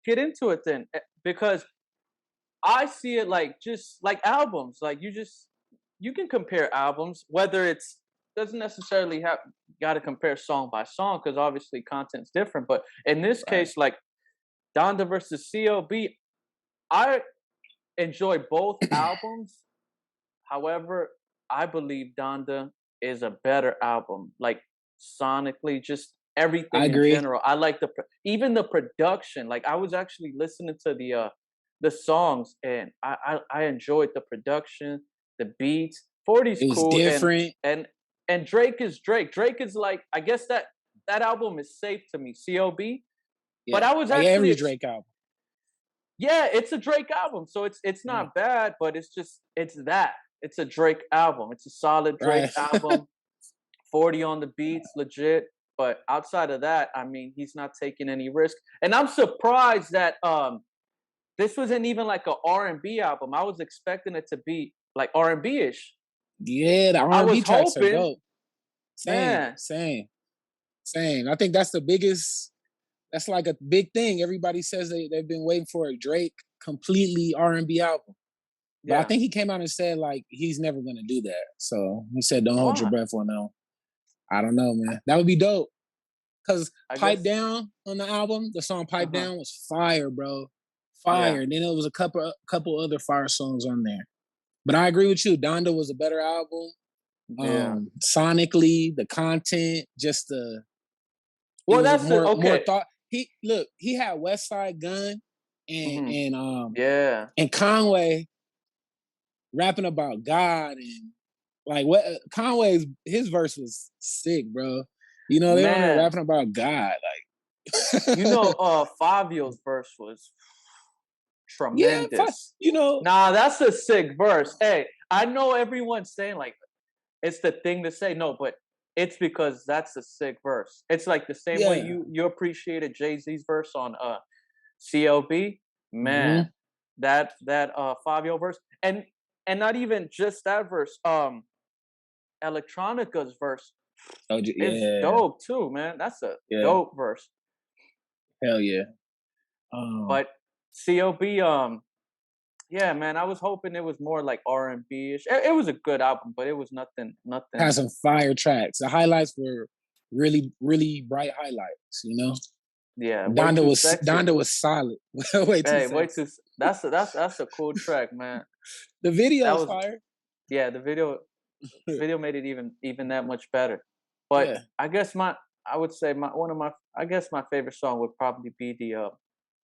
get into it then, because I see it like just like albums. Like you can compare albums, whether it's doesn't necessarily have got to compare song by song because obviously content's different. But in this Right. case, like Donda versus CLB, I enjoy both albums. However, I believe Donda is a better album. Like sonically, just I everything in agree. general. I like even the production. Like I was actually listening to the songs and I enjoyed the production, the beats. 40's It was cool different. and and Drake is Drake. Drake is like I guess that album is safe to me, CLB. But Yeah, I was like actually every Drake album. yeah, it's a Drake album, so it's Yeah. not bad, but it's just it's that. It's a Drake album. It's a solid Drake Right. album. 40 on the beats, legit. But outside of that, I mean, he's not taking any risk. And I'm surprised that this wasn't even like a R&B album. I was expecting it to be like R&B-ish. Yeah, the I R&B was tracks are hoping, dope. Same, man. same, same. I think that's the biggest. That's like a big thing. Everybody says they've been waiting for a Drake completely R&B album. But I Yeah. think he came out and said like he's never gonna do that. So he said, "Don't hold your Why? breath on that." I don't know, man. That would be dope. Cause I Pipe guess. Down on the album, the song Pipe Uh-huh. Down was fire, bro. Yeah. Fire. And then there was a couple other fire songs on there. But I agree with you. Donda was a better album. Yeah. Sonically, the content, just it Well, was that's it. more Okay. thought. He had West Side Gun and Hmm. and Yeah. and Conway rapping about God and like what Conway's his verse was sick, bro. You know, they on there Man, rapping about God, you like know, Fabio's verse was yeah, tremendous. you know, Nah, that's a sick verse. Hey, I know everyone's saying like it's the thing to say, no, but it's because that's a sick verse. It's like the same way yeah. you appreciated Jay-Z's verse on CLB. Man, Hmm. that Fabio verse. And not even just that verse, Electronica's verse Oh is yeah, dope too, man. That's a yeah, dope verse. hell yeah. Um, But CLB, yeah, man, I was hoping it was more like R&B ish. It was a good album, but it was had nothing. some fire tracks. The highlights were really, really bright highlights. You know, Yeah, way too sexy. Donda was solid. Way too Hey, way sexy. too. That's a cool track, man. The That video's was fire. yeah. The video made it even that much better. But Yeah. I guess I would say one of my I guess my favorite song would probably be the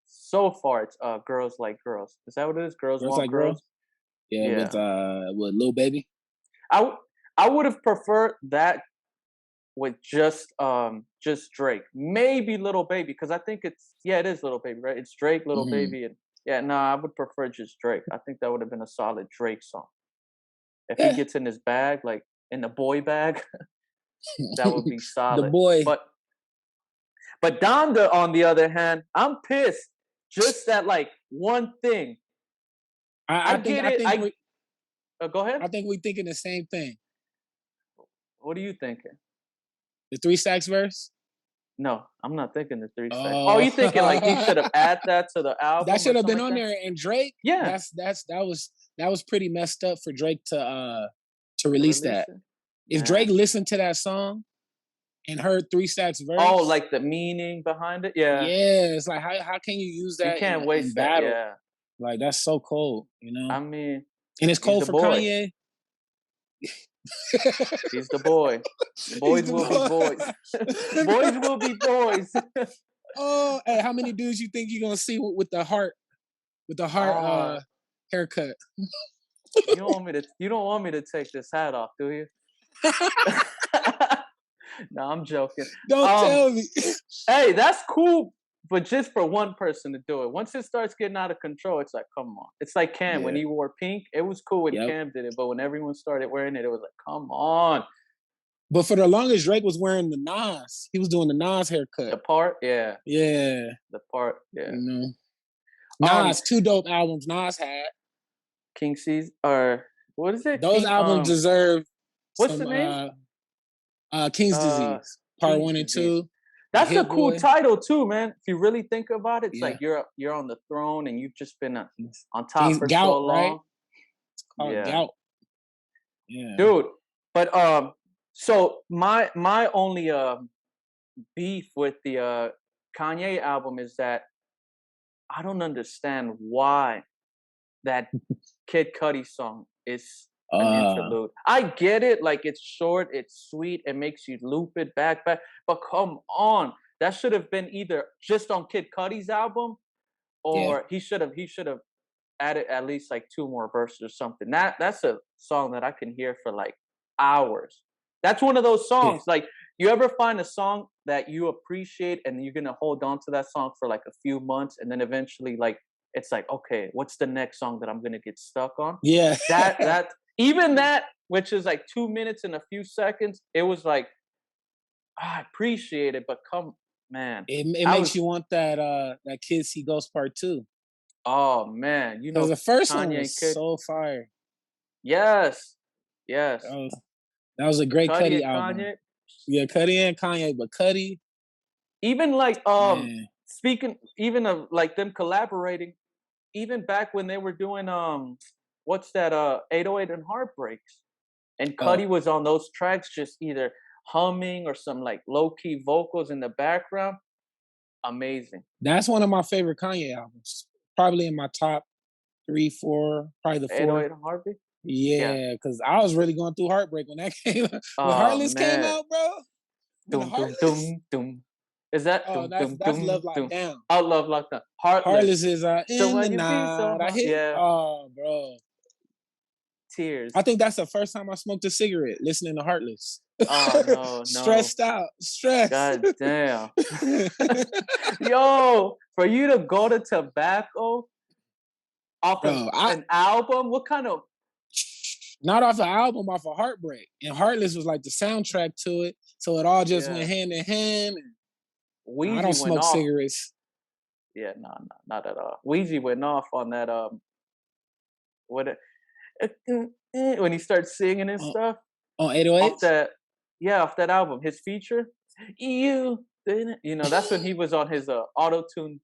so far it's Girls Like Girls. Is that what it is? Girls Girls Want Like Girls. Girls. Yeah, Yeah. with Lil Baby. I w- I would have preferred that with just Drake. Maybe Little Baby because I think it's yeah, it is Little Baby, right? It's Drake, Little Hmm. Baby and yeah, no, I would prefer just Drake. I think that would have been a solid Drake song. If he Yeah. gets in his bag, like in the boy bag, that would be The solid. boy. But Donda, on the other hand, I'm pissed. Just that like one thing. I I think get I it. think we Go ahead. I think we thinking the same thing. What are you thinking? The Three Stacks verse. No, I'm not thinking the three stacks. Oh, Oh, you thinking like he should have added that to the that album or should have something been like on that? there. And Drake, Yeah, that was pretty messed up for Drake to to release release that. it. If Drake Man. listened to that song and heard Three Stacks Oh, verse, like the meaning behind it. Yeah, yeah, it's like how can you use you that can't in waste that. battle? Yeah, Like that's so cold, you know. I mean, And it's he's cold the for boy. Kanye. He's the boy. He's Boys the will be boys. Boys will be boys. oh, hey, how many dudes you think you're gonna see with the heart Ah, haircut? you don't want me to take this hat off, do you? No, I'm joking. Don't Um, tell me. hey, that's cool, but just for one person to do it. Once it starts getting out of control, it's like, come on. It's like Cam when Yeah. he wore pink. It was cool when Yep. Cam did it, but when everyone started wearing it, it was like, come on. But for the longest, Drake was wearing the Nas. He was doing the Nas haircut. The part, yeah, Yeah, the part, yeah. you know. Um, Nas, two dope albums Nas had. King C's or what is it? Those King albums deserve what's some the name? King's Uh, Disease, part King's one and Disease. two. The That's a Hit cool Boy. title too, man. If you really think about it, it's like Yeah. you're on the throne and you've just been on top King's for so Gout, right? long. Called Yeah, Gout. Yeah. dude. But so my only beef with the Kanye album is that I don't understand why that Kid Cudi song is an Uh interlude. I get it, like it's short, it's sweet, it makes you loop it back, but come on, that should have been either just on Kid Cudi's album, yeah. or he should have added at least like two more verses or something. That's a song that I can hear for like hours. That's one of those Yeah. songs. Like, you ever find a song that you appreciate and you're gonna hold on to that song for like a few months, and then eventually, like, it's like, okay, what's the next song that I'm gonna get stuck on? Yeah. That even that, which is like 2 minutes and a few seconds, it was like, I appreciate it, but come, man, It I makes was, you want that Kids See Ghost Part 2. oh man, Because the first one Kanye was Kid, so fire. yes, yes, That was, that was a great Cudi Cudi and album. Kanye. Yeah, Cudi and Kanye, but Cudi, Even like man. speaking even of like them collaborating, even back when they were doing what's that 808 and Heartbreaks, and Oh, Cuddy was on those tracks just either humming or some like low key vocals in the background. Amazing. that's one of my favorite Kanye albums. Probably in my top three, four, probably the four. 808 and Heartbeat. Yeah. Yeah, because I was really going through heartbreak when that came when Oh Heartless came man. out, bro. When Doom doom Heartless, doom doom. Is that oh, doom that's doom that's Love doom Locked doom? Down. I love Lockdown. Heartless. Heartless is So in the when you feel so night. I hot, hit. yeah, Oh, bro. I tears. think that's the first time I smoked a cigarette listening to Heartless. Oh no, no. Stressed out, stressed. God damn. Yo, for you to go to tobacco off of Bro, I an album, what kind of not off the album, off of Heartbreak. And Heartless was like the soundtrack to it. So it all just went yeah. hand in hand. And I Wheezy don't went smoke off. cigarettes. Yeah, no, no, not at all. Wheezy went off on that what when he starts singing and On, stuff on off 808s? that, yeah, off that album, his feature. That's when he was on his auto tune,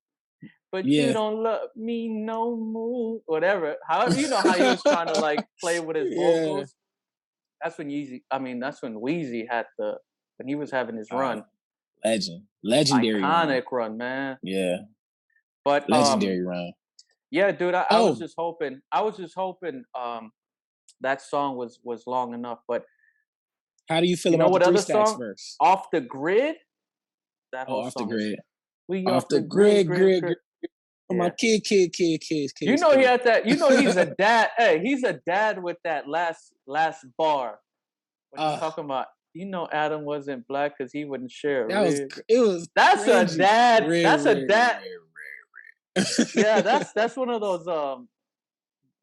but you Yeah. don't love me no more. Whatever. However, you know how he was trying to like play with his Yeah. vocals. That's when that's when Wheezy had when he was having his Uh, run, legend. Legendary run. iconic run, man. Yeah. But Legendary run. yeah, dude, I was Oh, just hoping, that song was long enough. But how do you feel you know about the what Three other Stacks song? verse? Off the Grid. That Oh, whole off the song is, grid. we Off off the the grid, grid, grid, grid, grid. grid. For my Yeah. You kids, know he kids. had that. You know he's a dad. Hey, he's a dad with that last bar when he's uh, talking about. Adam wasn't black because he wouldn't share a rib. it was That's a cringy. dad. Rare, That's a rare, dad. rare, Yeah, rare. that's one of those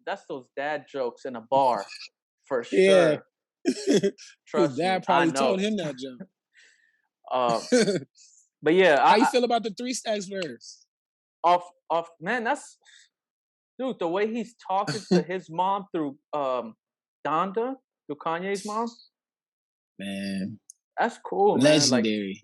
that's those dad jokes in a bar for Yeah. sure. His Trust me, dad I probably told know. him that jump. Um, but yeah, How you feel about the Three Stacks verse? off man, that's, dude, the way he's talking to his mom through Donda, through Kanye's mom, Man, that's cool, man. Like, legendary.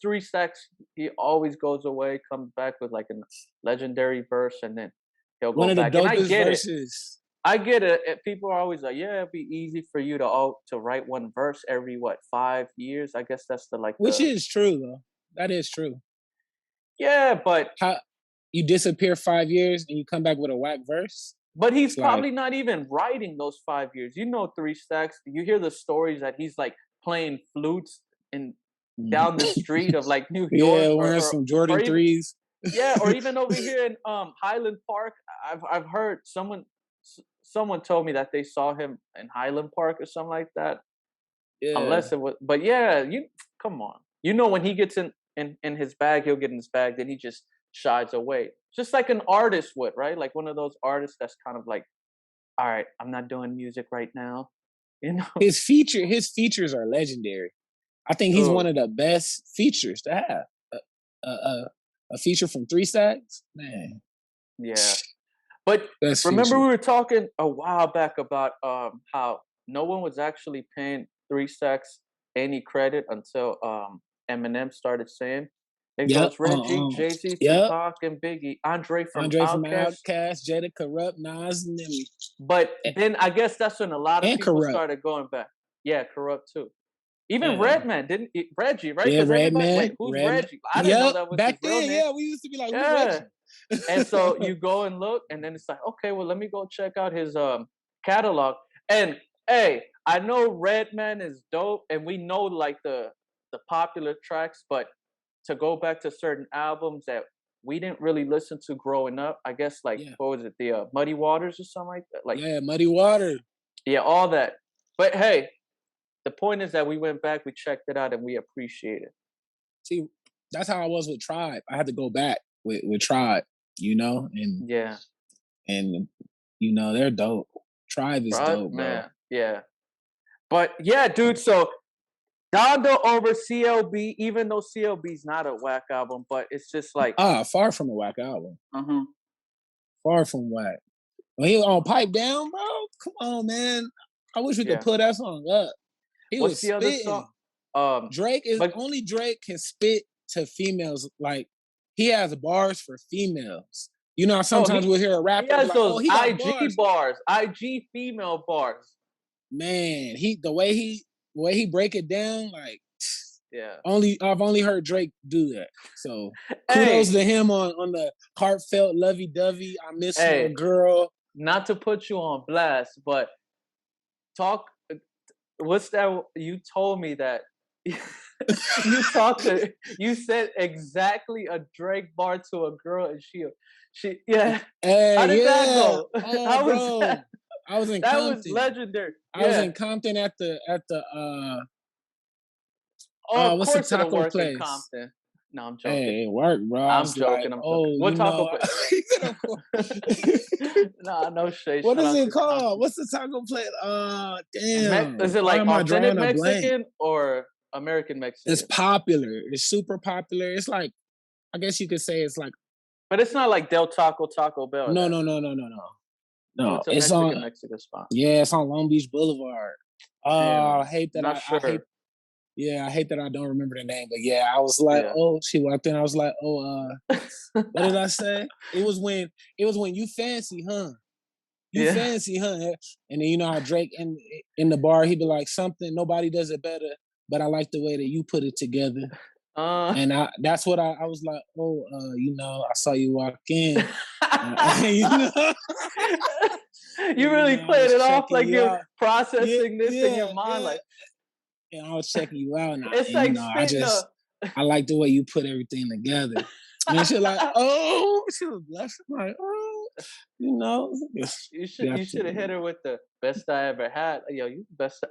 Three Stacks, he always goes away, comes back with like a legendary verse, and then he'll One go of the back. And I dopest get it. verses. I get it. People are always like, "Yeah, it'd be easy for you to write one verse every 5 years." I guess that's Which is true though. That is true. yeah, but How you disappear 5 years and you come back with a whack verse? he's It's like probably not even writing those 5 years. Three Stacks. You hear the stories that he's like playing flutes in down the street of like New yeah, York, wearing some or Jordan even, threes. yeah, or even over here in Highland Park. I've heard someone told me that they saw him in Highland Park or something like that. Yeah. Unless it was, but yeah, you come on. When he gets in his bag, he'll get in his bag. Then he just shies away, just like an artist would, right? Like one of those artists that's kind of like, all right, I'm not doing music right now, you know. His features are legendary. I think he's one Dude, of the best features to have. A, a feature from Three Stacks, man. yeah. But Best remember feature. we were talking a while back about how no one was actually paying Three Stacks any credit until Eminem started saying It Yep. goes Reggie, Jay-Z, Yep. Tupac, and Biggie. Andre from Andre from Outkast. Outkast, Jada Corrupt, Nas, and them, But then I guess that's when a lot of and people Corrupt. started going back. Yeah, Corrupt too. Even Yeah. Redman didn't Reggie, right? Yeah, Because everybody, wait, Redman. who's Redman. Reggie? I didn't know Yep. that was his Back real then, name. yeah, we used to be like, who's Yeah. And so Reggie? you go and look, and then it's like, okay, well, let me go check out his catalog. And hey, I know Redman is dope, and we know like the popular tracks, but to go back to certain albums that we didn't really listen to growing up, I guess like Yeah. what was it, the Muddy Waters or something like that? Like Yeah, Muddy Water. yeah, all that. But hey, the point is that we went back, we checked it out, and we appreciate it. See, that's how I was with Tribe. I had to go back with Tribe, you know, Yeah, and you know, they're dope. Tribe is right, dope, bro. man. Yeah, but yeah, dude. So Donda over CLB, even though CLB's not a whack album, but it's just like, Far from a whack album. uh-huh. Far from whack. When he was on Pipe Down, bro, come on, man. I wish we could Yeah. pull that song up. He What's was the other song? spitting. Drake is But only Drake can spit to females. Like he has bars for females. You know, no, sometimes we'll hear a he rapper be has like, "Oh, those he got IG bars." bars, IG female bars. Man, the way he break it down, like Yeah. I've only heard Drake do that. So kudos Hey, to him on the heartfelt, lovey dovey. I miss my hey, girl. not to put you on blast, but talk. What's that? You told me that you said exactly a Drake bar to a girl, and yeah. How Hey, did that yeah. go? Oh, How was bro. that? I was in That was Compton. legendary. I was Yeah. in Compton at the Oh, of what's the course it'll taco work in place? Compton. No, I'm joking. Hey, it worked, bro. I I'm was like, joking. I'm joking. oh, What you taco know, place? he said, of course. Nah, no shade. What Shout is out it to called? Compton. What's the taco place? Damn. Is it Why like am I authentic drawing a blank? Mexican or American It's Mexican? popular. It's super popular. It's like, I guess you could say it's like, But it's not like Del Taco, Taco Bell, or no, that. no, no, no, no, no. So No, it's a it's on, Mexican spot. yeah, it's on Long Beach Boulevard. I Damn. hate that Not I hate, sure. yeah, I hate that I don't remember the name, but yeah, I was like, Yeah. oh, she walked in, I was like, oh, what did I say? It was when you fancy, huh? You Yeah. fancy, huh? And then you know how Drake in the bar, he'd be like, something, nobody does it better, but I like the way that you put it together. Uh, And that's what I was like, oh, you know, I saw you walk in. You know, you you really know, I played was it off checking like you you're out. Yeah, processing this in your yeah, mind. yeah. Like And I was checking you out, it's and you like know, spitting a. I like the way you put everything together. And she like, oh, she was blushing like, oh, you know, You should have hit her with the best I ever had. Yo, you the best.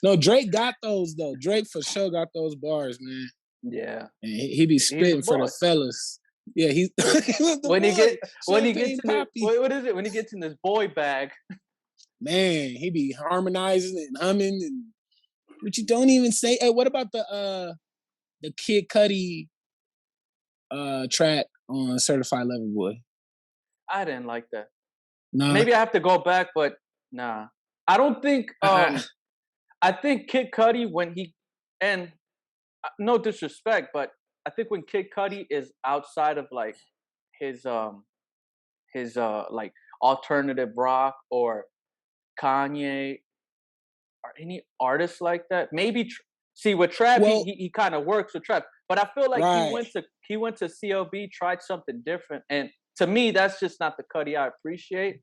No, Drake got those though. Drake for sure got those bars, man. Yeah, And he be he's the spitting for boy. the fellas. Yeah, he's the When he boy. gets Champagne in the Poppy. what is it? When he gets in this boy bag. Man, he be harmonizing and humming and but you don't even say. Hey, what about the Kid Cudi track on Certified Lover Boy? I didn't like that. Nah. Maybe I have to go back, but nah. I don't think. I think Kid Cudi when he and no disrespect, but I think when Kid Cudi is outside of like his like alternative rock or Kanye or any artists like that, maybe see with trap Well, he kind of works with trap, but I feel like right. he went to CLB, tried something different, and to me that's just not the Cudi I appreciate.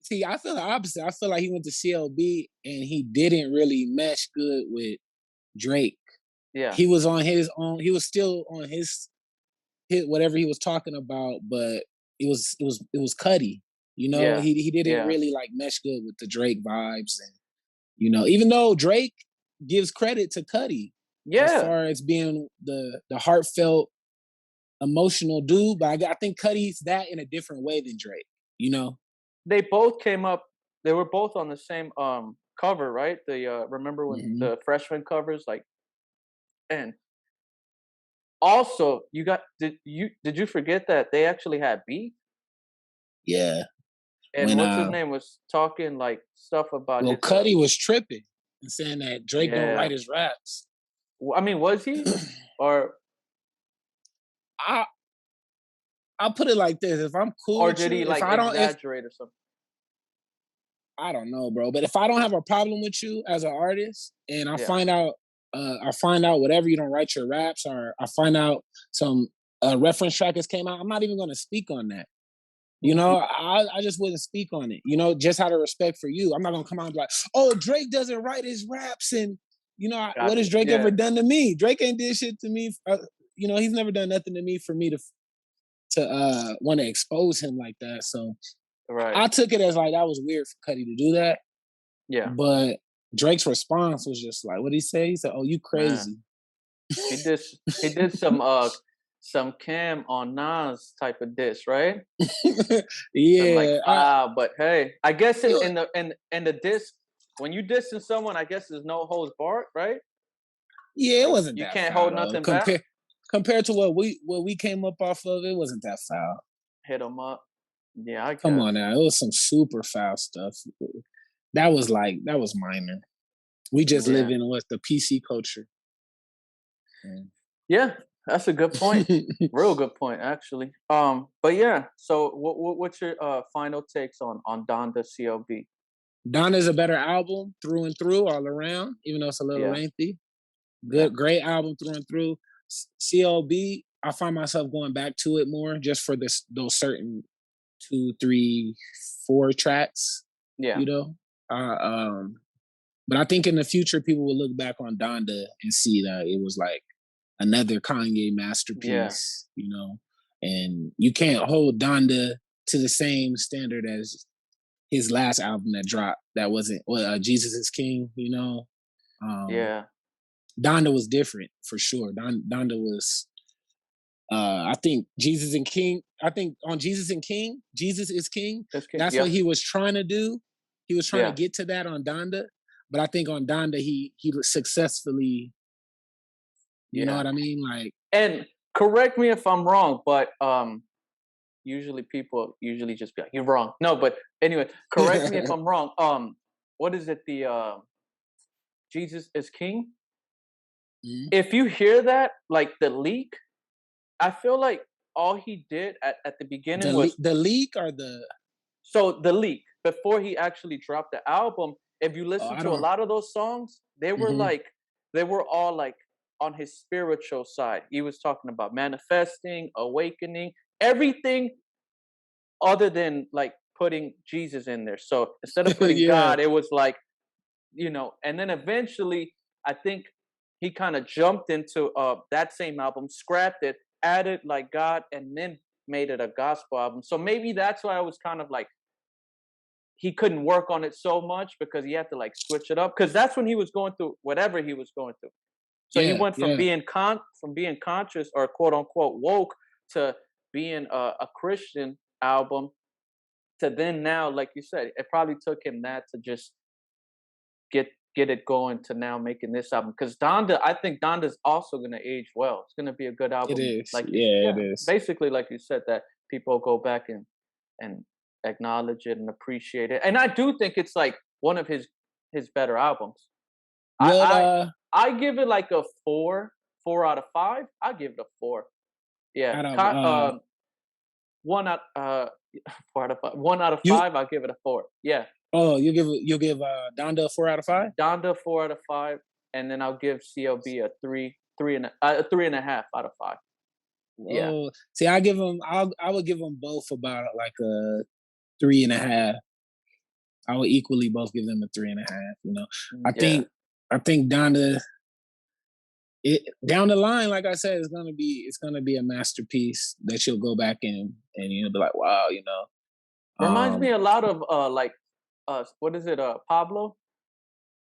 See, I feel the opposite. I feel like he went to CLB and he didn't really mesh good with Drake. Yeah, He was on his own. He was still on his whatever he was talking about, but it was Cudi. You know, yeah, he didn't yeah, really like mesh good with the Drake vibes, and you know, even though Drake gives credit to Cudi as yeah. far as being the heartfelt, emotional dude, but I think Cudi's that in a different way than Drake. You know, They both came up. They were both on the same cover, right? The remember when mm-hmm. the freshman covers like and also you got did you forget that they actually had beef? Yeah. And When what's his name was talking like stuff about well, his Cudi was tripping and saying that Drake don't yeah. write his raps. I mean, was he or I I'll put it like this: if I'm cool or with did you, he if like I don't, if exaggerate or something? I don't know, bro, but if I don't have a problem with you as an artist, and Yeah. I find out whatever you don't write your raps, or I find out some reference track has came out, I'm not even gonna speak on that. You know, I just wouldn't speak on it. You know, just out of respect for you, I'm not gonna come out and be like, "Oh, Drake doesn't write his raps," and what has Gotcha. Drake ever Yeah. done to me? Drake ain't did shit to me. He's never done nothing to me for me to want to expose him like that. So Right. I took it as like that was weird for Cuddy to do that, Yeah. but Drake's response was just like, what did he say? He said, "Oh, you Man. crazy." He did some Cam on Nas type of diss, right? Some like Yeah, foul, but hey, I guess in it, in the in the diss, when you dissing someone, I guess there's no holds barred, right? yeah, it Like wasn't you that can't foul hold though. nothing back. Compared to what we came up off of, it wasn't that foul. Hit them up. Yeah, I Come guess. on now, it was some super foul stuff. That was minor. We just live Yeah. in what the PC culture. Yeah, that's a good point. Real good point, actually. But yeah. So, what's your final takes on Donda CLB? Donna's a better album through and through, all around, even though it's a little Yeah. lengthy. Yeah. Great album through and through. CLB, I find myself going back to it more just for those certain two, three, four tracks, Yeah. you know. But I think in the future, people will look back on Donda and see that it was like another Kanye Yeah. masterpiece, you know. And you can't hold Donda to the same standard as his last album that dropped. That wasn't Jesus is King, you know. Um, Yeah. Donda was different for sure. Donda was I think Jesus and King. I think on Jesus and King, Jesus is King. That's good. That's what Yep. he was trying to do. He was trying to Yeah. get to that on Donda, but I think on Donda he successfully. You know Yeah. what I mean? Like, And correct me if I'm wrong, but usually people usually just be like, "You're wrong." No, but anyway, correct me if I'm wrong. What is it? The Jesus is King. Mhm. If you hear that, like the leak, I feel like all he did at the beginning was The leak or the so the leak before he actually dropped the album. If you oh listen I to a don't. lot of those songs, Hmm. they were all like on his spiritual side. He was talking about manifesting, awakening, everything other than like putting Jesus in there. So instead of putting Yeah, God, it was like, and then eventually I think he kind of jumped into that same album, scrapped it, added like God, and then made it a gospel album. So maybe that's why I was kind of like he couldn't work on it so much because he had to like switch it up because that's when he was going through whatever he was going through. So he yeah, went from yeah. being conscious or quote unquote woke to being a Christian album to then now, like you said, it probably took him that to just get it going to now making this album. Because Donda, I think Donda's also gonna age well. It's gonna be a good It album. is. Like Yeah, it yeah, is. basically like you said, that people go back and acknowledge it and appreciate it. And I do think it's like one of his better albums. What I I give it like a 4 out of 5. I give it a 4. Yeah, out of 1 out 4 out of 5. 1 out of you 5, I'll give it a 4. Yeah. oh you'll give Donda a 4 out of 5? Donda 4 out of 5, and then I'll give CLB a 3.5 out of 5. Yeah. Oh, see, I would give them both about like a 3.5. I would equally both give them a 3.5. You know, I Yeah. think I think Donda it down the line, like I said, it's gonna be a masterpiece that you'll go back and you'll be like, wow, you know. Reminds me Um a lot of like what is it? Pablo?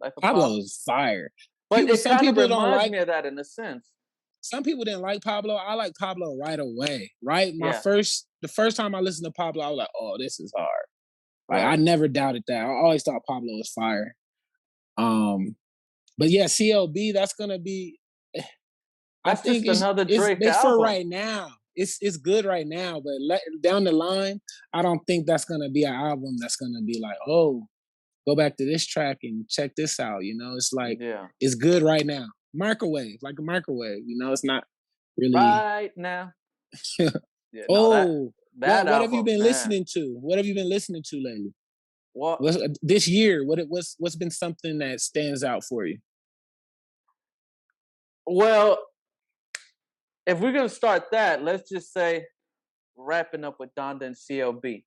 Life of Pablo Pablo? is fire. But it Some kind of people don't reminds like me of that in a sense. some people didn't like Pablo. I like Pablo right away. Right? Yeah. The first time I listened to Pablo, I was like, oh, this is hard. Like I Right. never doubted that. I always thought Pablo was fire. Um, but yeah, CLB, that's gonna be. I That's think just another Drake it's for album. right now. It's good right now, but down the line, I don't think that's gonna be an album that's gonna be like, oh, go back to this track and check this out. You know, it's like Yeah. it's good right now. Microwave, like a microwave. You know, it's not really. Right now. Yeah, no, that Oh, that what have you album, been man. listening to? What have you been listening to lately? Well, What's this year? What's been something that stands out for you? well, if we're gonna start that, let's just say wrapping up with Donda and CLB.